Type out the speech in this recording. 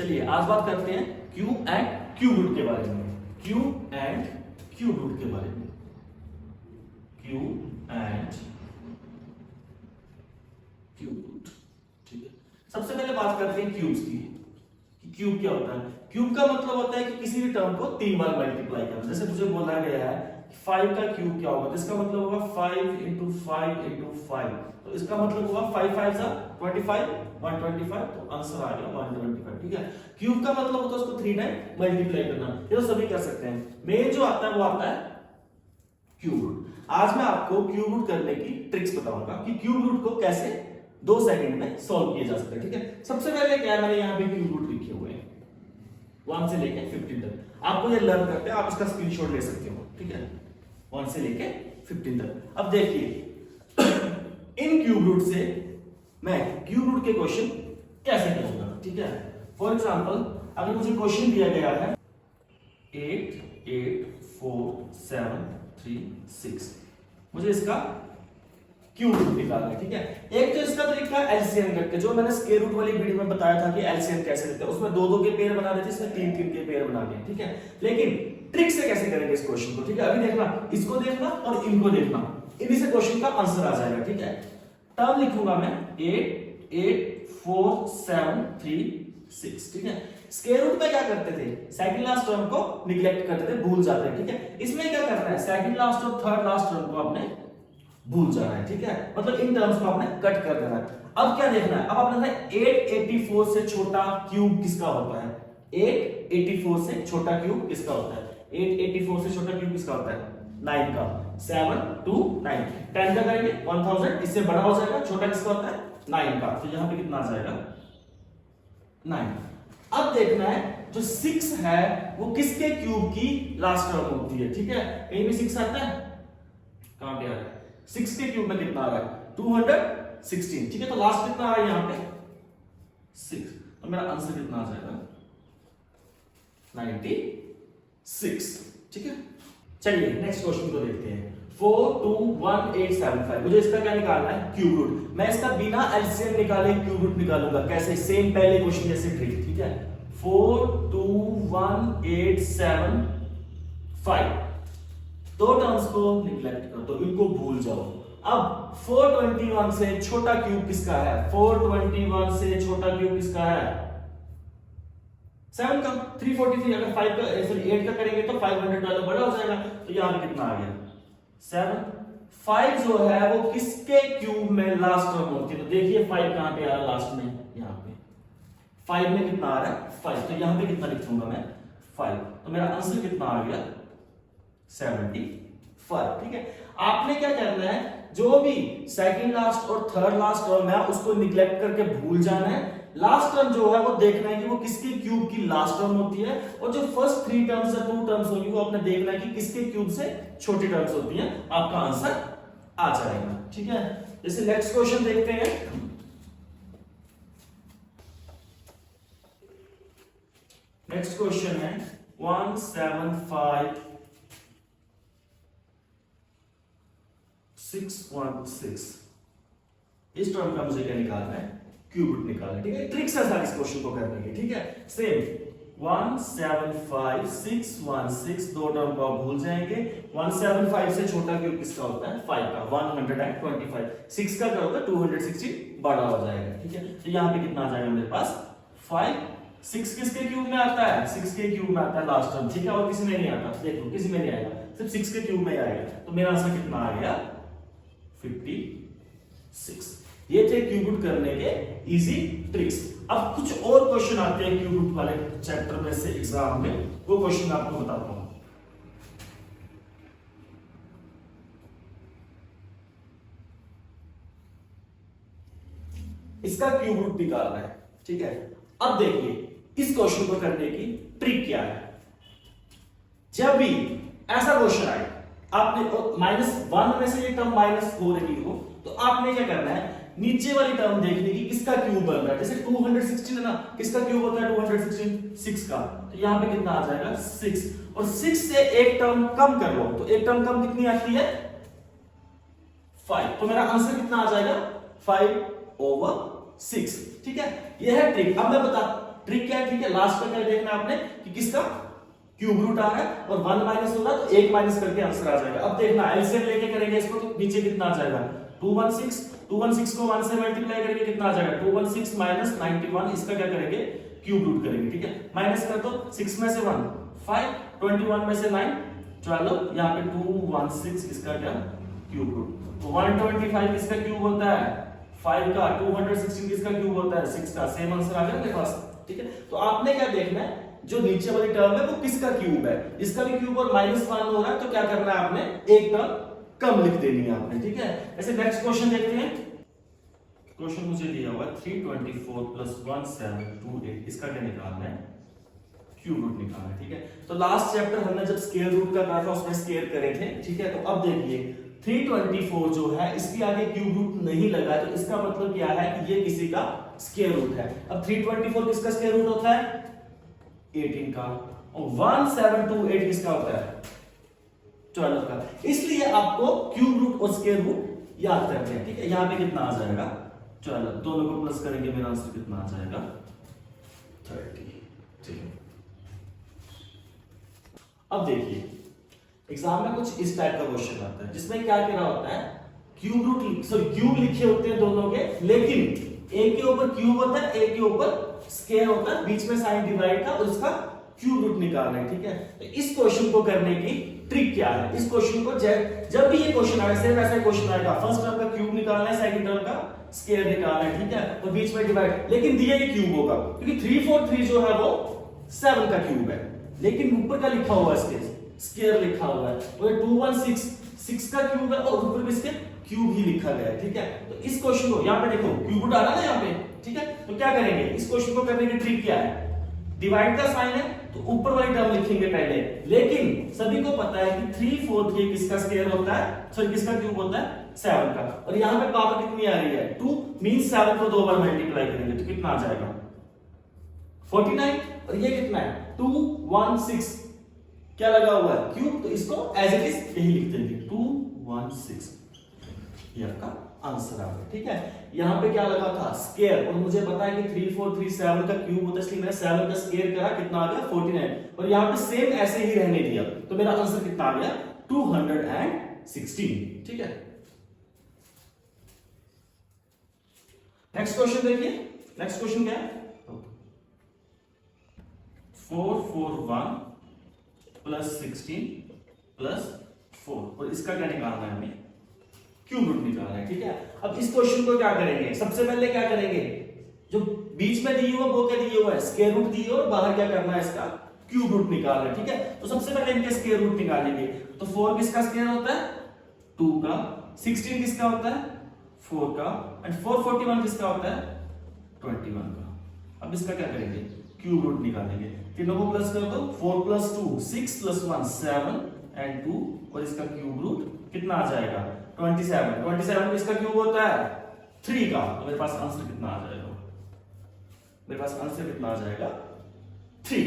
चलिए आज बात करते हैं क्यूब एंड क्यूब रूट के बारे में। क्यूब एंड क्यूब रूट के बारे में। Cube and cube root. ठीक है, सबसे पहले बात करते हैं क्यूब्स की कि क्यूब क्या होता है। क्यूब का मतलब होता है कि किसी भी टर्म को 3 बार मल्टीप्लाई करना। जैसे मुझे बोला गया है 5 का क्यूब क्या होगा, इसका मतलब होगा 5 इंटू 5 इंटू 5, तो इसका मतलब होगा 5 5 जा 25 125, तो आंसर आ गया 125। ठीक है, क्यूब का मतलब होता है उसको 3 टाइम मल्टीप्लाई करना। ये तो सभी कर सकते हैं। मेन जो आता है वो आता है क्यूब रूट। आज मैं आपको क्यूब रूट करने की ट्रिक्स बताऊंगा कि क्यूब रूट को कैसे 2 सेकंड में सॉल्व किया जा सकता है। ठीक है, सबसे पहले क्या है, मैंने यहाँ पे क्यूब रूट लिखे हुए हैं 1 से लेके 15 तक। आपको ये लर्न करते हैं, आप इसका स्क्रीनशॉट ले सकते हो। ठीक है, 1 से लेके 15 तक। अब देखिए इन क्यूब रूट से मैं क्यूब रूट के क्वेश्चन कैसे करूंगा। ठीक है, फॉर एग्जांपल अगर मुझे क्वेश्चन दिया गया है 8 8 4 7 3 6, मुझे इसका क्यूब रूट निकालना है। ठीक है, एक तो इसका तरीका एलसीएम करके, जो मैंने स्क्वायर रूट वाली वीडियो में बताया था कि एलसीएम कैसे लेते हैं, उसमें 2 2 के पेयर बना देते हैं, इसमें 3 3 के पेयर बना दिए। ठीक है, लेकिन ट्रिक से कैसे करेंगे इस क्वेश्चन को। ठीक है, अभी देखना, इसको देखना और इनको देखना, इन्हीं से क्वेश्चन का आंसर आ जाएगा। ठीक है, टर्म लिखूंगा मैं 8 8 4 7 3 6। ठीक है, स्क्वायर रूट में क्या करते थे, सेकंड लास्ट टर्म को निग्लेक्ट करते थे, भूल जाते हैं। ठीक है, इसमें क्या करना है, सेकंड लास्ट और थर्ड लास्ट टर्म को आपने भूल जाना है। ठीक है, मतलब इन टर्म्स को आपने कट कर देना है। अब क्या देखना है, अब आपने 884 से छोटा क्यूब किसका होता है। 884 से छोटा क्यूब किसका होता है, 884 से छोटा क्यूब किसका होता है, 9 का। 7 2 9 10 का करेंगे 1000, इससे बड़ा हो जाएगा, छोटा किसका होता है 9 का। तो यहां पे कितना आ जाएगा 9। अब देखना है जो 6 है वो किसके क्यूब की लास्ट टर्म होती है। ठीक है, कहीं भी 6 आता है, कहां पे आ रहा है, 6 के क्यूब में कितना आ रहा है 216। ठीक है, तो लास्ट कितना आ रहा है यहां पे 6, तो मेरा आंसर कितना आ जाएगा 96। ठीक है, चलिए नेक्स्ट क्वेश्चन को देखते हैं। 421875, मुझे इसका क्या निकालना है, क्यूब रूट। मैं इसका बिना एलसीएम निकाले क्यूब रूट निकालूंगा। कैसे, सेम पहले क्वेश्चन जैसे ट्रिक। ठीक है, 42185, 2 टर्म्स को निग्लेक्ट कर दो, इनको भूल जाओ। अब 421 से छोटा क्यूब किसका है, 421 से छोटा क्यूब किसका है 7 का। 343, अगर 5 का सॉरी 8 का करेंगे तो 500 वाला बड़ा हो जाएगा। तो यहां पे कितना आ गया 7। 5 जो है वो किसके क्यूब में लास्ट टर्म होती है, तो देखिए 5 कहां पे आ रहा है लास्ट में, यहां पे 5 में कितना आ रहा है 5, तो यहां पे कितना लिखूंगा मैं 5, तो मेरा आंसर कितना आ गया 75। ठीक है, आपने क्या करना है, जो भी सेकंड लास्ट और थर्ड लास्ट टर्म है उसको निग्लेक्ट करके भूल जाना है। लास्ट टर्म जो है वो देखना है कि वो किसके क्यूब की लास्ट टर्म होती है, और जो फर्स्ट 3 टर्म्स या 2 टर्म्स होगी वो आपने देखना है कि किसके क्यूब से छोटी टर्म्स होती हैं, आपका आंसर आ जाएगा। ठीक है, जैसे नेक्स्ट क्वेश्चन देखते हैं। नेक्स्ट क्वेश्चन है 175,616। इस टर्म का मुझे क्या निकालना है, क्यूब रूट निकालना है। ठीक है, ट्रिक्स है सारी इस क्वेश्चन को करने की। ठीक है, सेम 175,616, 2 टर्म को आप भूल जाएंगे। 175 से छोटा क्यूब किसका होता है 5 का, 125। 6 का क्या होगा 216, बड़ा हो जाएगा। ठीक है, तो यहां पे कितना आ जाएगा मेरे पास 5। 6 किसके क्यूब में आता है, 6 के क्यूब में आता है लास्ट टर्म। ठीक है, और किसी में नहीं आता, देखो किसी में नहीं आएगा, सिर्फ 6 के क्यूब में आएगा। तो मेरा आंसर कितना आ गया 56। ये थे क्यूब रूट करने के इजी ट्रिक्स। अब कुछ और क्वेश्चन आते हैं क्यूब रूट वाले चैप्टर में से एग्जाम में, वो क्वेश्चन आपको बताता हूं। इसका क्यूब रूट निकालना है। ठीक है, अब देखिए इस क्वेश्चन को करने की ट्रिक क्या है। जब भी ऐसा क्वेश्चन आए, आपने -1 में से ये टर्म -4 रही हो, तो आपने क्या करना है, नीचे वाली टर्म देखने की किसका क्यूब बन रहा है। जैसे 216 है ना, किसका क्यूब होता है 216, 6 का। तो यहां पे कितना आ जाएगा 6, और 6 से एक टर्म कम कर लो, तो एक टर्म कम कितनी आती है 5, तो मेरा आंसर कितना आ जाएगा 5/6। ठीक है, यह है ट्रिक। अब मैं ट्रिक क्या है, ठीक है, लास्ट में क्या देखना है आपने कि किसका क्यूब रूट आ रहा है और 1 माइनस होगा तो 1 माइनस करके आंसर आ जाएगा। अब देखना एलसीएम लेके करेंगे इसको तो नीचे कितना आ जाएगा 216 को 1 से मल्टीप्लाई करेंगे कितना आ जाएगा 216 माइनस 91, इसका क्या करेंगे क्यूब रूट करेंगे, ठीक है, माइनस कर दो 6 में से 1 5 21 में से 9 चलो यहाँ पे 216 इसका क्या क्यूब रूट, तो 125 इसका क्यूब होता है 5 का, 216 किसका क्यूब होता है 6 का, सेम आंसर आ गया मेरे पास, ठीक है। तो आपने क्या देखना है जो नीचे वाली टर्म है वो किसका क्यूब है, इसका भी क्यूब और -1 हो रहा है तो क्या करना है आपने एक टर्म कम लिख देनी है आपने, ठीक है। ऐसे नेक्स्ट क्वेश्चन देखते हैं, क्वेश्चन मुझे दिया हुआ है 324 प्लस 1728, इसका क्या निकालना है क्यूब रूट निकालना है, ठीक है। तो लास्ट चैप्टर हमने जब स्क्वायर रूट का करा था उसमें स्क्वायर करे थे, ठीक है। तो अब देखिए 324 जो है इसके आगे क्यूब रूट नहीं लगा तो इसका मतलब क्या है कि ये किसी का स्क्वायर रूट है। अब 324 किसका स्क्वायर रूट होता है 18 का, और 1728 किसका होता है 12 का, इसलिए आपको क्यूब रूट और स्क्वायर रूट याद करते हैं, ठीक है। यहां पे कितना आ जाएगा 12, दोनों को प्लस करेंगे मेरा आंसर कितना आ जाएगा 30, ठीक है। अब देखिए एग्जाम में कुछ इस टाइप का क्वेश्चन आता है जिसमें क्या कह रहा होता है क्यूब रूट सॉरी क्यूब लिखे होते हैं दोनों के, लेकिन एक के ऊपर क्यूब होता है एक के ऊपर स्क्वायर होता है, बीच में साइन डिवाइड का और इसका क्यूब रूट निकालना है, ठीक है। तो इस क्वेश्चन को करने की ट्रिक क्या है, इस क्वेश्चन को जब भी ये क्वेश्चन आएगा सेम ऐसा क्वेश्चन आएगा, फर्स्ट टर्म का क्यूब निकालना है सेकंड टर्म का स्क्वायर निकालना है, ठीक है। तो बीच में डिवाइड, लेकिन दिया ये क्यूब होगा क्योंकि 343 जो है वो 7 का क्यूब है, लेकिन ऊपर का लिखा हुआ है इसके स्क्वायर लिखा हुआ है, तो ये 216 6 का क्यूब है और ऊपर भी इसके क्यूब ही लिखा गया है, ठीक है। तो इस क्वेश्चन को यहाँ पे देखो क्यूब रूट आ रहा है ना यहाँ पे, ठीक है। तो क्या करेंगे इस क्वेश्चन को करने की ट्रिक क्या है, डिवाइड का साइन है तो ऊपर वाली टर्म लिखेंगे पहले, लेकिन सभी को पता है कि 343 किसका स्क्वायर होता है सॉरी किसका क्यूब होता है 7 का, और यहाँ पे पावर कितनी आ रही है 2 मींस 7 को 2 बार मल्टीप्लाई करेंगे तो कितना आ जाएगा 49, और ये कितना है 216 क्या लगा हुआ है क्यूब, तो इसको एज इट इज यही लिख देंगे 216, ये आपका आंसर आ गया, ठीक है। यहां पे क्या लगा था स्क्वायर, और मुझे पता है कि 3437 का क्यूब होता है इसलिए मैंने 7 का स्क्वायर करा, कितना आ गया 49, और यहां पे सेम ऐसे ही रहने दिया तो मेरा आंसर कितना आ गया 216, ठीक है। नेक्स्ट क्वेश्चन देखिए, नेक्स्ट क्वेश्चन क्या है 441 प्लस 16 प्लस 4, और इसका क्या निकालना है हमें क्यूब रूट निकालना है, ठीक है। अब इस क्वेश्चन को क्या करेंगे, सबसे पहले क्या करेंगे जो बीच में दी हुआ वो क्या दी हुआ है स्क्वायर रूट दी और बाहर क्या करना है इसका क्यूब रूट निकालना है, ठीक है। तो सबसे पहले इनके स्क्वायर रूट निकालेंगे, तो 4 किसका स्क्वायर होता है 2 का, 16 किसका होता है 4 का, एंड 441 किसका होता है 21 का। अब इसका क्या करेंगे क्यूब रूट निकालेंगे, तीनों को प्लस कर दो 4 प्लस 2 6 प्लस 1 7 एंड 2, और इसका क्यूब रूट कितना आ जाएगा 27 इसका क्यूब होता है 3 का, तो मेरे पास आंसर कितना आ जाएगा 3,